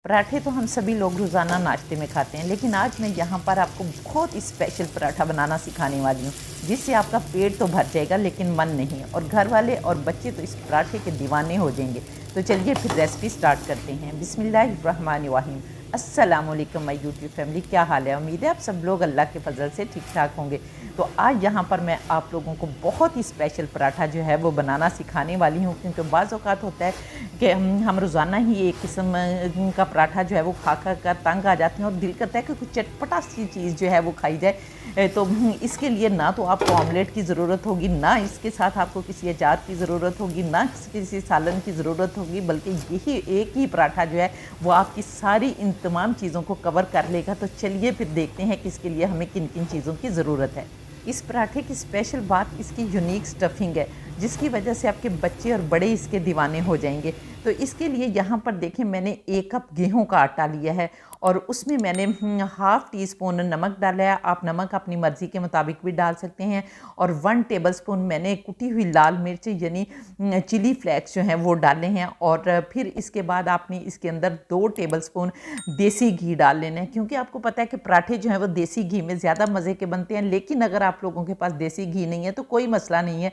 पराठे तो हम सभी लोग रोज़ाना नाश्ते में खाते हैं, लेकिन आज मैं यहाँ पर आपको बहुत ही स्पेशल पराठा बनाना सिखाने वाली हूँ, जिससे आपका पेट तो भर जाएगा लेकिन मन नहीं। और घर वाले और बच्चे तो इस पराठे के दीवाने हो जाएंगे। तो चलिए फिर रेसिपी स्टार्ट करते हैं। बिस्मिल्लाहिर्रहमानिर्रहीम। अस्सलामुअलैकुम माय यूट्यूब फैमिली, क्या हाल है? उम्मीद है आप सब लोग अल्लाह के फजल से ठीक ठाक होंगे। तो आज यहाँ पर मैं आप लोगों को बहुत ही स्पेशल पराठा जो है वो बनाना सिखाने वाली हूँ, क्योंकि बाज़ औक़ात होता है कि हम रोज़ाना ही एक किस्म का पराठा जो है वो खा कर तंग आ जाते हैं और दिल करता है कि कुछ चटपटा सी चीज़ जो है वो खाई जाए। तो इसके लिए ना तो आपको ऑमलेट की ज़रूरत होगी, ना इसके साथ आपको किसी अचार की ज़रूरत होगी, ना किसी सालन की ज़रूरत होगी, बल्कि यही एक ही पराठा जो है वो आपकी सारी इन तमाम चीज़ों को कवर कर लेगा। तो चलिए फिर देखते हैं कि इसके लिए हमें किन किन चीज़ों की ज़रूरत है। इस पराठे की स्पेशल बात इसकी यूनिक स्टफिंग है, जिसकी वजह से आपके बच्चे और बड़े इसके दीवाने हो जाएंगे। तो इसके लिए यहाँ पर देखें, मैंने 1 कप गेहूं का आटा लिया है और उसमें मैंने हाफ़ टी स्पून नमक डाला है। आप नमक अपनी मर्ज़ी के मुताबिक भी डाल सकते हैं। और 1 टेबलस्पून मैंने कुटी हुई लाल मिर्च यानी चिली फ्लेक्स जो हैं वो डाले हैं। और फिर इसके बाद आपने इसके अंदर 2 टेबलस्पून देसी घी डाल लेना है, क्योंकि आपको पता है कि पराठे जो हैं वो देसी घी में ज़्यादा मज़े के बनते हैं। लेकिन अगर आप लोगों के पास देसी घी नहीं है तो कोई मसला नहीं है,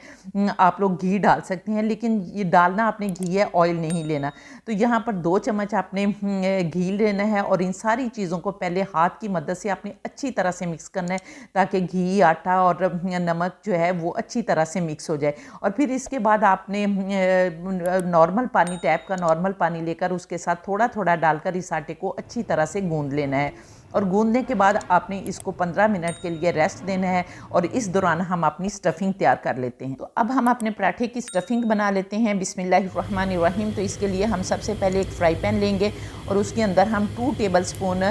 आप लोग घी डाल सकते हैं, लेकिन ये डालना आपने घी है, ऑयल नहीं लेना। तो यहाँ पर 2 चम्मच आपने घी लेना है और इन सारी चीज़ों को पहले हाथ की मदद से आपने अच्छी तरह से मिक्स करना है, ताकि घी, आटा और नमक जो है वो अच्छी तरह से मिक्स हो जाए। और फिर इसके बाद आपने नॉर्मल पानी, टैप का नॉर्मल पानी लेकर उसके साथ थोड़ा थोड़ा डालकर इस आटे को अच्छी तरह से गूंद लेना है। और गूंदने के बाद आपने इसको 15 मिनट के लिए रेस्ट देना है और इस दौरान हम अपनी स्टफिंग तैयार कर लेते हैं। तो अब हम अपने पराठे की स्टफिंग बना लेते हैं। बिस्मिल्लाहिर्रहमानिर्रहीम। तो इसके लिए हम सबसे पहले एक फ्राई पैन लेंगे और उसके अंदर हम 2 टेबलस्पून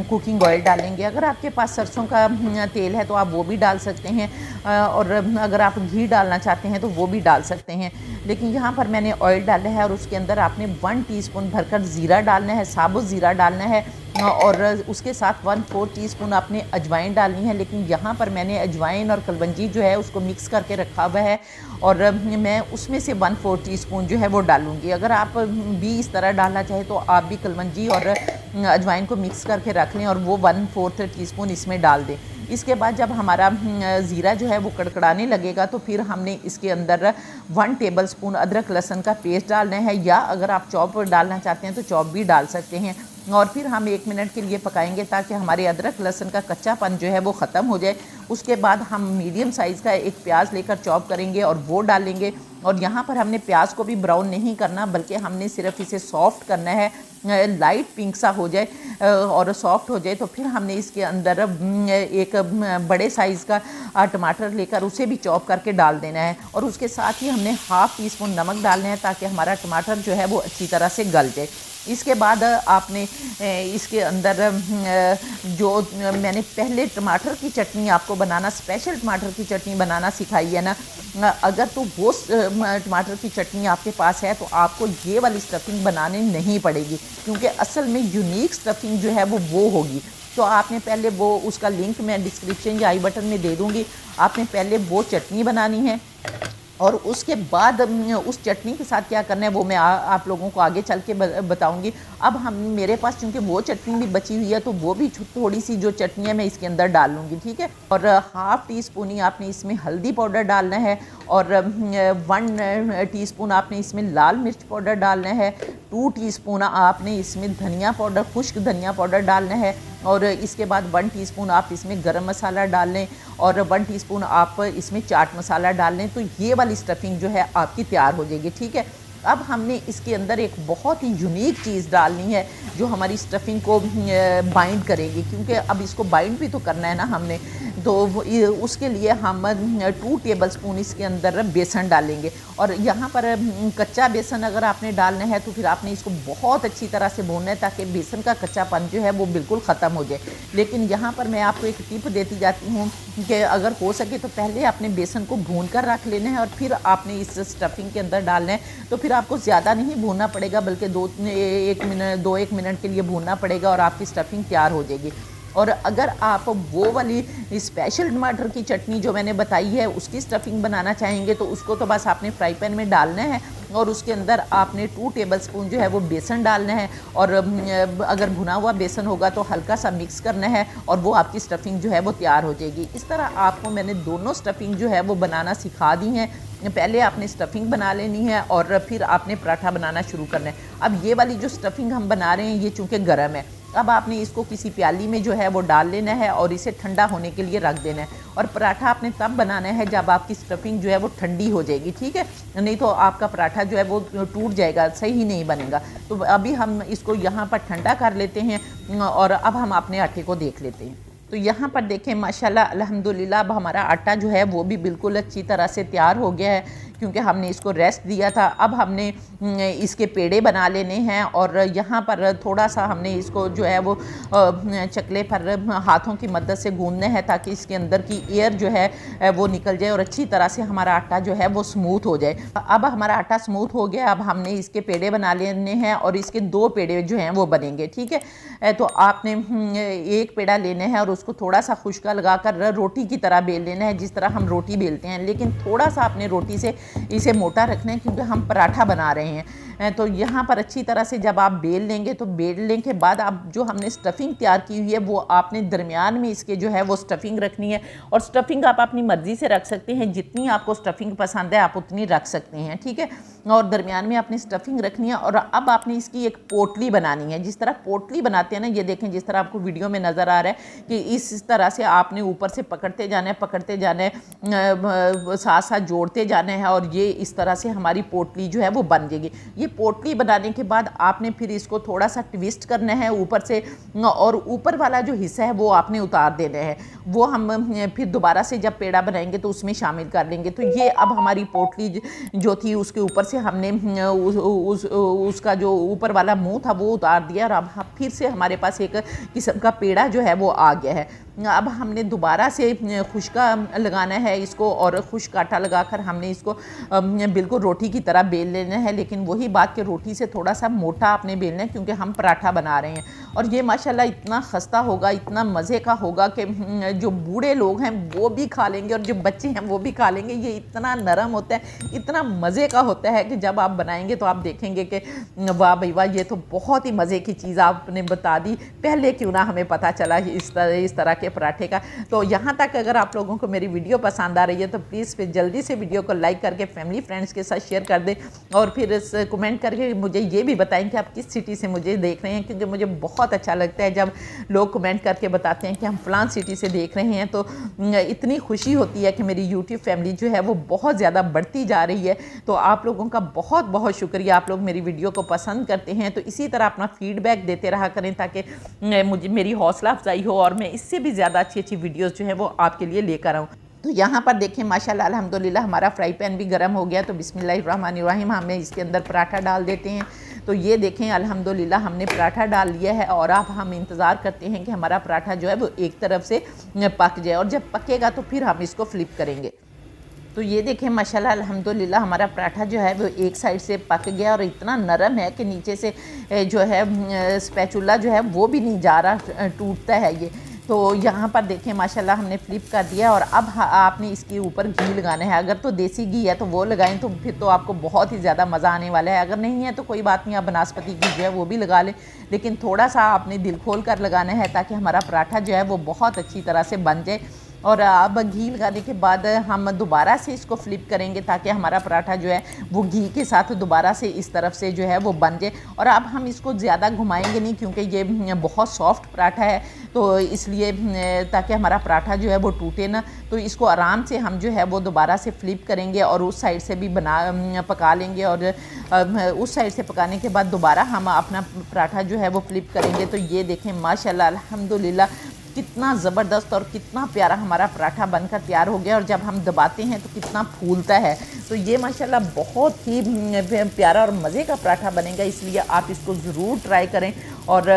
कुकिंग ऑयल डालेंगे। अगर आपके पास सरसों का तेल है तो आप वो भी डाल सकते हैं, और अगर आप घी डालना चाहते हैं तो वो भी डाल सकते हैं। लेकिन यहाँ पर मैंने ऑयल डाला है और उसके अंदर आपने 1 टीस्पून भरकर ज़ीरा डालना है, साबुत ज़ीरा डालना है। और उसके साथ 1/4 टीस्पून आपने अजवाइन डालनी है। लेकिन यहाँ पर मैंने अजवाइन और कलवंजी जो है उसको मिक्स करके रखा हुआ है और मैं उसमें से 1/4 टीस्पून जो है वो डालूँगी। अगर आप भी इस तरह डालना चाहें तो आप भी कलवंजी और अजवाइन को मिक्स करके रख लें और वो 1/4 टीस्पून इसमें डाल दें। इसके बाद जब हमारा ज़ीरा जो है वो कड़कड़ाने लगेगा तो फिर हमने इसके अंदर 1 टेबलस्पून अदरक लहसुन का पेस्ट डालना है, या अगर आप चॉप डालना चाहते हैं तो चॉप भी डाल सकते हैं। और फिर हम 1 मिनट के लिए पकाएंगे ताकि हमारे अदरक लहसुन का कच्चापन जो है वो ख़त्म हो जाए। उसके बाद हम मीडियम साइज़ का एक प्याज लेकर चॉप करेंगे और वो डालेंगे। और यहाँ पर हमने प्याज को भी ब्राउन नहीं करना, बल्कि हमने सिर्फ इसे सॉफ्ट करना है, लाइट पिंक सा हो जाए और सॉफ्ट हो जाए। तो फिर हमने इसके अंदर एक बड़े साइज़ का टमाटर लेकर उसे भी चॉप करके डाल देना है। और उसके साथ ही हमने हाफ़ टी स्पून नमक डालना है ताकि हमारा टमाटर जो है वो अच्छी तरह से गल जाए। इसके बाद आपने इसके अंदर जो मैंने पहले टमाटर की चटनी आपको बनाना, स्पेशल टमाटर की चटनी बनाना सिखाई है ना, अगर तो वो टमाटर की चटनी आपके पास है तो आपको ये वाली स्टफिंग बनानी नहीं पड़ेगी, क्योंकि असल में यूनिक स्टफिंग जो है वो होगी। तो आपने पहले वो, उसका लिंक मैं डिस्क्रिप्शन या आई बटन में दे दूँगी। आपने पहले वो चटनी बनानी है और उसके बाद उस चटनी के साथ क्या करना है वो मैं आप लोगों को आगे चल के बताऊँगी। अब हम, मेरे पास चूँकि वो चटनी भी बची हुई है तो वो भी थोड़ी सी जो चटनी है मैं इसके अंदर डाल लूँगी, ठीक है। और हाफ़ टी-स्पून ही आपने इसमें हल्दी पाउडर डालना है और 1 टीस्पून आपने इसमें लाल मिर्च पाउडर डालना है। 2 टीस्पून आपने इसमें धनिया पाउडर, खुश्क धनिया पाउडर डालना है। और इसके बाद 1 टीस्पून आप इसमें गरम मसाला डाल लें और 1 टीस्पून आप इसमें चाट मसाला डाल लें। तो ये वाली स्टफिंग जो है आपकी तैयार हो जाएगी, ठीक है। अब हमने इसके अंदर एक बहुत ही यूनिक चीज़ डालनी है जो हमारी स्टफिंग को बाइंड करेगी, क्योंकि अब इसको बाइंड भी तो करना है ना हमने। तो उसके लिए हम 2 टेबलस्पून इसके अंदर बेसन डालेंगे। और यहाँ पर कच्चा बेसन अगर आपने डालना है तो फिर आपने इसको बहुत अच्छी तरह से भूनना है ताकि बेसन का कच्चापन जो है वो बिल्कुल ख़त्म हो जाए। लेकिन यहाँ पर मैं आपको एक टिप देती जाती हूँ कि अगर हो सके तो पहले आपने बेसन को भून कर रख लेना है और फिर आपने इस स्टफिंग के अंदर डालना है। तो फिर आपको ज़्यादा नहीं भूनना पड़ेगा, बल्कि 2-1 मिनट के लिए भूनना पड़ेगा और आपकी स्टफिंग तैयार हो जाएगी। और अगर आप वो वाली स्पेशल टमाटर की चटनी जो मैंने बताई है उसकी स्टफिंग बनाना चाहेंगे तो उसको तो बस आपने फ्राई पैन में डालना है और उसके अंदर आपने 2 टेबलस्पून जो है वो बेसन डालना है और अगर भुना हुआ बेसन होगा तो हल्का सा मिक्स करना है और वो आपकी स्टफिंग जो है वो तैयार हो जाएगी। इस तरह आपको मैंने दोनों स्टफिंग जो है वो बनाना सिखा दी हैं। पहले आपने स्टफिंग बना लेनी है और फिर आपने पराठा बनाना शुरू करना है। अब ये वाली जो स्टफिंग हम बना रहे हैं ये चूँकि गर्म है, अब आपने इसको किसी प्याली में जो है वो डाल लेना है और इसे ठंडा होने के लिए रख देना है। और पराठा आपने तब बनाना है जब आपकी स्टफिंग जो है वो ठंडी हो जाएगी, ठीक है, नहीं तो आपका पराठा जो है वो टूट जाएगा, सही ही नहीं बनेगा। तो अभी हम इसको यहाँ पर ठंडा कर लेते हैं और अब हम अपने आटे को देख लेते हैं। तो यहाँ पर देखें माशाल्लाह अल्हम्दुलिल्लाह अब हमारा आटा जो है वो भी बिल्कुल अच्छी तरह से तैयार हो गया है क्योंकि हमने इसको रेस्ट दिया था। अब हमने इसके पेड़े बना लेने हैं और यहाँ पर थोड़ा सा हमने इसको जो है वो चकले पर हाथों की मदद से गूंदना है ताकि इसके अंदर की एयर जो है वो निकल जाए और अच्छी तरह से हमारा आटा जो है वो स्मूथ हो जाए। अब हमारा आटा स्मूथ हो गया, अब हमने इसके पेड़े बना लेने हैं और इसके 2 पेड़े जो हैं वो बनेंगे, ठीक है। तो आपने एक पेड़ा लेना है और उसको थोड़ा सा खुश्का लगाकर रोटी की तरह बेल लेना है, जिस तरह हम रोटी बेलते हैं, लेकिन थोड़ा सा आपने रोटी से इसे मोटा रखना है क्योंकि हम पराठा बना रहे हैं। तो यहाँ पर अच्छी तरह से जब आप बेल लेंगे तो बेलने के बाद आप जो हमने स्टफिंग तैयार की हुई है वो आपने दरमियान में इसके जो है वो स्टफिंग रखनी है। और स्टफिंग आप अपनी मर्ज़ी से रख सकते हैं, जितनी आपको स्टफिंग पसंद है आप उतनी रख सकते हैं, ठीक है। और दरमियान में आपने स्टफिंग रखनी है और अब आपने इसकी एक पोटली बनानी है। जिस तरह पोटली बनाते हैं ना, ये देखें जिस तरह आपको वीडियो में नज़र आ रहा है कि इस तरह से आपने ऊपर से पकड़ते जाना है, साथ साथ जोड़ते जाना है और ये इस तरह से हमारी पोटली जो है वो बन जाएगी। ये पोटली बनाने के बाद आपने फिर इसको थोड़ा सा ट्विस्ट करना है ऊपर से और ऊपर वाला जो हिस्सा है वो आपने उतार देना है। वो हम फिर दोबारा से जब पेड़ा बनाएंगे तो उसमें शामिल कर लेंगे। तो ये अब हमारी पोटली जो थी उसके ऊपर से हमने उसका जो ऊपर वाला मुंह था वो उतार दिया और अब फिर से हमारे पास एक किस्म का पेड़ा जो है वो आ गया है। अब हमने दोबारा से खुश्का लगाना है इसको और खुश्क आटा लगाकर हमने इसको बिल्कुल रोटी की तरह बेल लेना है, लेकिन वही बात कि रोटी से थोड़ा सा मोटा आपने बेलना है क्योंकि हम पराठा बना रहे हैं। और ये माशाल्लाह इतना खस्ता होगा, इतना मज़े का होगा कि जो बूढ़े लोग हैं वो भी खा लेंगे और जो बच्चे हैं वो भी खा लेंगे। ये इतना नरम होता है, इतना मज़े का होता है कि जब आप बनाएंगे तो आप देखेंगे कि वाह भाई वाह, ये तो बहुत ही मज़े की चीज़ आपने बता दी, पहले क्यों ना हमें पता चला इस तरह के पराठे का। तो यहाँ तक अगर आप लोगों को मेरी वीडियो पसंद आ रही है तो प्लीज़ फिर जल्दी से वीडियो को लाइक करके फैमिली फ्रेंड्स के साथ शेयर कर दें और फिर कमेंट करके मुझे ये भी बताएं कि आप किस सिटी से मुझे देख रहे हैं, क्योंकि मुझे बहुत अच्छा लगता है जब लोग कमेंट करके बताते हैं कि हम फ़लाँ सिटी से देख रहे हैं। तो इतनी खुशी होती है कि मेरी यूट्यूब फैमिली जो है वो बहुत ज़्यादा बढ़ती जा रही है। तो आप लोगों का बहुत बहुत शुक्रिया, आप लोग मेरी वीडियो को पसंद करते हैं। तो इसी तरह अपना फीडबैक देते रहा करें ताकि मुझे मेरी हौसला अफजाई हो और मैं इससे भी ज़्यादा अच्छी अच्छी वीडियोज़ जो है वो आपके लिए लेकर आऊँ। तो यहाँ पर देखें माशाल्लाह अल्हम्दुलिल्लाह हमारा फ्राई पैन भी गर्म हो गया। तो बिस्मिल्लाहिर्रहमानिर्रहीम हम इसके अंदर पराठा डाल देते हैं। तो ये देखें अल्हम्दुलिल्लाह हमने पराठा डाल लिया है और अब हम इंतज़ार करते हैं कि हमारा पराठा जो है वो एक तरफ से पक जाए और जब पकेगा तो फिर हम इसको फ्लिप करेंगे। तो ये देखें माशाल्लाह अल्हम्दुलिल्लाह हमारा पराठा जो है वो एक साइड से पक गया और इतना नरम है कि नीचे से जो है स्पैचुला जो है वो भी नहीं जा रहा, टूटता है ये। तो यहाँ पर देखें माशाल्लाह हमने फ्लिप कर दिया और अब आपने इसके ऊपर घी लगाना है। अगर तो देसी घी है तो वो लगाएं तो फिर तो आपको बहुत ही ज़्यादा मज़ा आने वाला है। अगर नहीं है तो कोई बात नहीं, आप बनास्पति घी जो है वो भी लगा लें, लेकिन थोड़ा सा आपने दिल खोल कर लगाना है ताकि हमारा पराठा जो है वो बहुत अच्छी तरह से बन जाए। और अब घी लगाने के बाद हम दोबारा से इसको फ्लिप करेंगे ताकि हमारा पराठा जो है वो घी के साथ दोबारा से इस तरफ से जो है वो बन जाए। और अब हम इसको ज़्यादा घुमाएंगे नहीं क्योंकि ये बहुत सॉफ्ट पराठा है, तो इसलिए ताकि हमारा पराठा जो है वो टूटे ना, तो इसको आराम से हम जो है वो दोबारा से फ्लिप करेंगे और उस साइड से भी पका लेंगे। और उस साइड से पकाने के बाद दोबारा हम अपना पराठा जो है वो फ्लिप करेंगे। तो ये देखें माशाल्लाह अल्हम्दुलिल्लाह कितना ज़बरदस्त और कितना प्यारा हमारा पराठा बनकर तैयार हो गया और जब हम दबाते हैं तो कितना फूलता है। तो ये माशाल्लाह बहुत ही प्यारा और मज़े का पराठा बनेगा, इसलिए आप इसको ज़रूर ट्राई करें और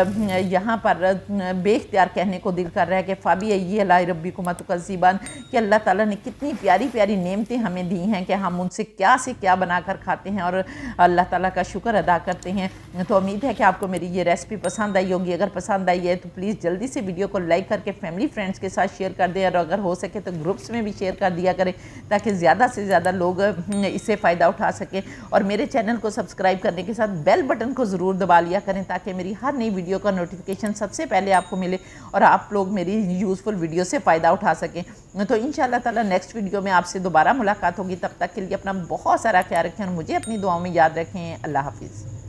यहाँ पर बेख्तियार कहने को दिल कर रहा है कि फ़ाबी अला रब्बिकुमा तुकज़्ज़िबान, कि अल्लाह ताला ने कितनी प्यारी प्यारी नेमतें हमें दी हैं कि हम उनसे क्या से क्या बनाकर खाते हैं और अल्लाह ताला का शुक्र अदा करते हैं। तो उम्मीद है कि आपको मेरी ये रेसिपी पसंद आई होगी। अगर पसंद आई है तो प्लीज़ जल्दी से वीडियो को लाइक करके फैमिली फ्रेंड्स के साथ शेयर कर दें, और अगर हो सके तो ग्रुप्स में भी शेयर कर दिया करें ताकि ज़्यादा से ज़्यादा लोग इससे फ़ायदा उठा सकें। और मेरे चैनल को सब्सक्राइब करने के साथ बेल बटन को ज़रूर दबा लिया करें ताकि मेरी हर नई वीडियो का नोटिफिकेशन सबसे पहले आपको मिले और आप लोग मेरी यूज़फुल वीडियो से फ़ायदा उठा सकें। तो इंशाअल्लाह ताला नेक्स्ट वीडियो में आपसे दोबारा मुलाकात होगी। तब तक के लिए अपना बहुत सारा ख्याल रखें और मुझे अपनी दुआओं में याद रखें। अल्लाह हाफिज़।